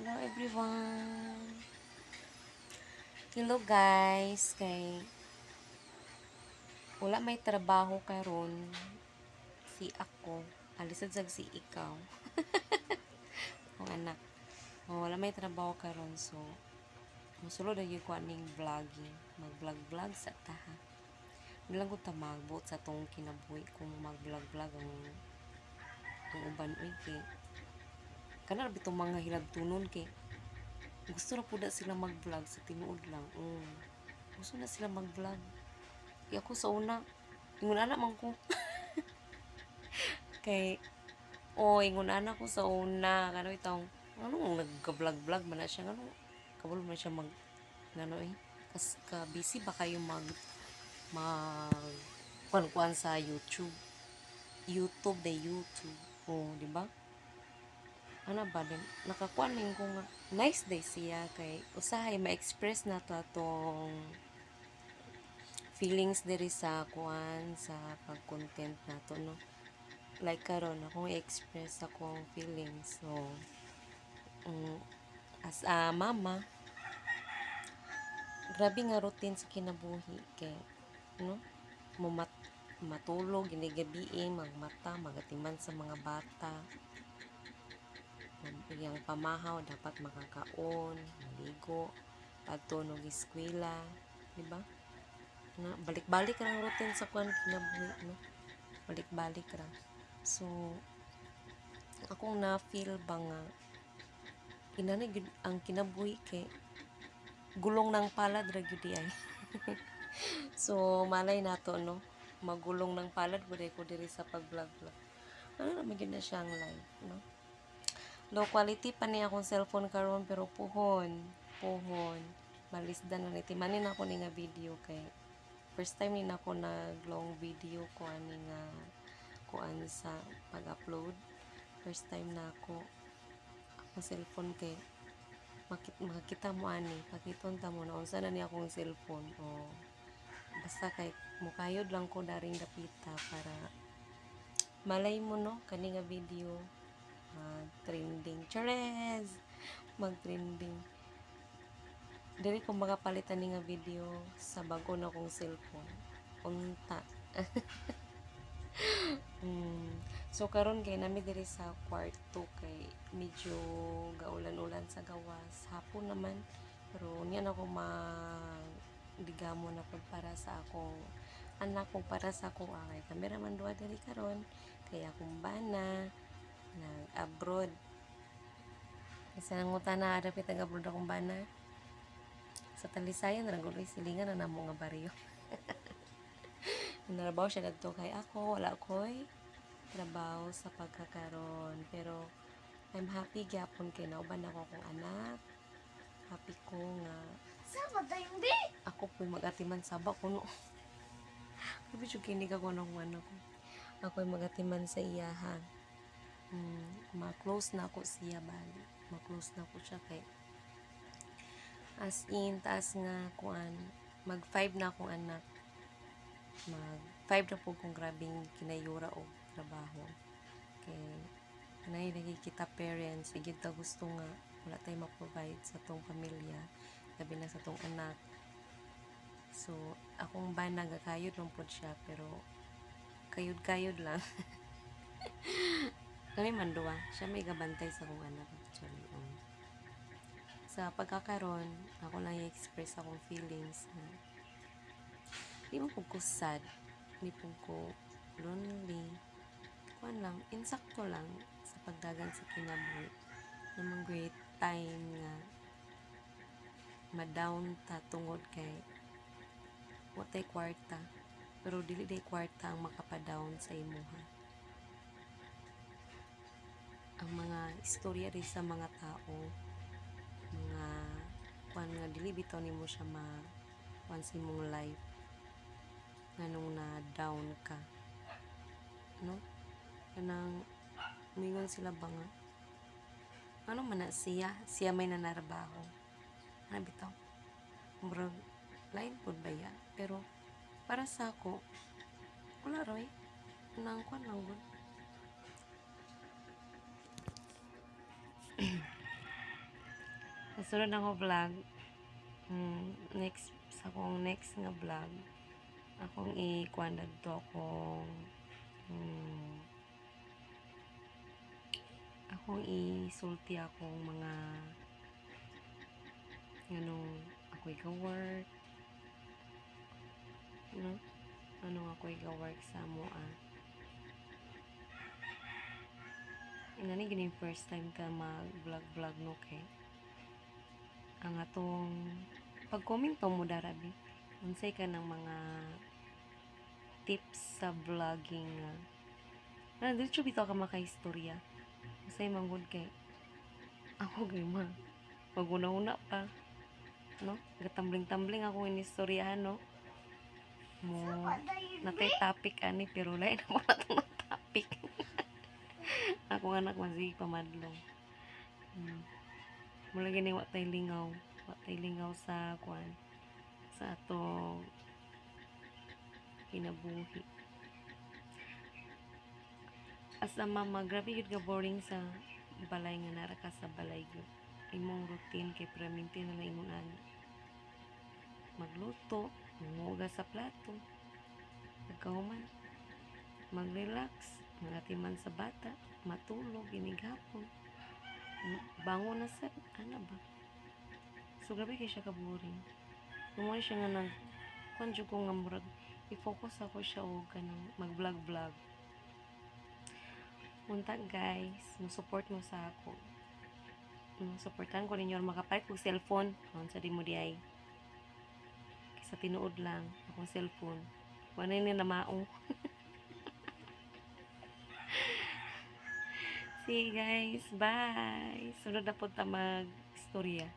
Hello everyone. Hello guys. Kay wala may trabaho karon si ako. Alisod sag si ikaw. Ang anak. Wala may trabaho karon so musulod na ko aning vlogging. Mag-vlog-vlog sa taha. Bilang ko ta magbot sa tong kinabuhi kung mag-vlog-vlog ang uban uy kay kana bitong mga hilabtunon kay gusto na pud sila mag-vlog sa tinuod lang. Gusto na sila mag-vlog. Kaya ako sa una, ingon anak man ko. Kay, ingon anak ko sa una, kano itong, nagka-vlog-vlog man na siya, kabalo man siya kas ka-busy ba kayo mag, kuan sa YouTube. YouTube. Di ba? Ano ba din? Nakakuan din ko nga, nice day siya, kay, usahay, ma-express na to atong feelings diri sa kuan sa pag-content nato no, like karon akong i-express akong feelings so as a mama grabe nga routine sa kinabuhi kay no matulog ginigabi magmata magatiman sa mga bata yung pamahaw dapat makakaon maligo pagtunog eskwela di ba na balik-balik ra ang routine sa kuan kinabuhi no balik-balik ra so akong na-feel ba nga inana ang kinabuhi kay gulong ng palad ra gyud ay so malay nato no magulong ng palad buday ko diri sa pag-vlog ano naman gyud na siyang live no low quality pa ni akong cellphone karon pero puhon malisdan na timanin ako ni nga video kay first time ni ako nag long video ko ani nga kuan sa pag-upload first time na ako ang cellphone kay makita mo ani pakiton ta mo na unsa na ni akong cellphone basta kay mukayod lang ko daring dapita para malay mo no kani nga video trending Charez mag-trending dili ko makapalitan ni nga video sa bago na kong cellphone unta so karon kay nami diri sa kwarto kay medyo gaulan-ulan sa gawas hapon naman pero niya na ako digamo na pag para sa akong anak ko para sa akong angay cameraman duha diri karon kay akong bana nag abroad isa nangutan na dapat nag-abroad akong bana sa Talisayan naguloy silingan na namo nga baryo narabaw siya dagto kay ako wala koy trabaho sa pagkakaron pero I'm happy gyapon kay nauban ako akong anak happy ko nga ako po'y magatiman saba kuno sabi siya kinig ako ng anak ko ako'y magatiman sa iyahan ma-close na ako siya bali ma-close na ako siya kay as in taas nga kuan mag 5 na akong anak mag 5 na po kung grabing kinayura o trabaho kay kanay lagi kita parents igid ta gusto nga wala tay ma-provide sa tong pamilya labi na sa tong anak so akong bana gakayod lang po siya pero kayod lang kami man duwa siya may gabantay sa akong anak actually sa pagkakaroon ako lang i-express akong feelings di mo ko sad di po ko lonely kuan lang insakto lang sa pagdagan sa kinabuhi namang great time nga ma-down ta tungod kay watay kwarta pero dili day kwarta ang makapa-down sa imuha ang mga istorya rin sa mga tao mga kuan nga dili bitaw nimo siya kuan sa imong life nganong na down ka no kanang mingon sila ba nga ano man na siya may nanarabaho ano bitaw murag lain pod ba yan pero para sa ako wala roy nang kuan lang gud sunod na ko vlog, next, sa akong next nga vlog, akong ikuan to akong, akong isulti akong mga, ako ika-work, no? Ako ika-work sa moa. Inani gini first time ka mag-vlog no kay. Ang atong pag-commento mo darabi. Unsay ka ng mga tips sa vlogging nga. Dito bitaw ka makaistorya. Unsay manggod kay ako gayma. Maguna-una pa. No? Gatambling-tambling ako inistoryahan, no? Mo natay topic ani pero lain mo na itong topic. Ako anak masig pamadlong. Mula gini wa tay lingaw sa kuan sa atong kinabuhi. Asa mama grabe yun ka boring sa balay nga nara ka sa balay gyud. Imong routine kay permanente na lang imong ani. Magluto, manguga sa plato, pagkahuman, mag-relax, magatiman sa bata, matulog, inighapon, bangon na sa, ba? So, grabe kayo siya ka-boring. Naman siya nga kung ko nga murag, i-focus ako siya o kanang mag-vlog-vlog. Munta guys, support mo sa ako. Supportan ko ninyo makapalit kong cellphone. Sa di mo di ay. Sa tinuod lang akong cellphone. Wala na namaong. See you guys. Bye. Sunod na po ta mag-istorya.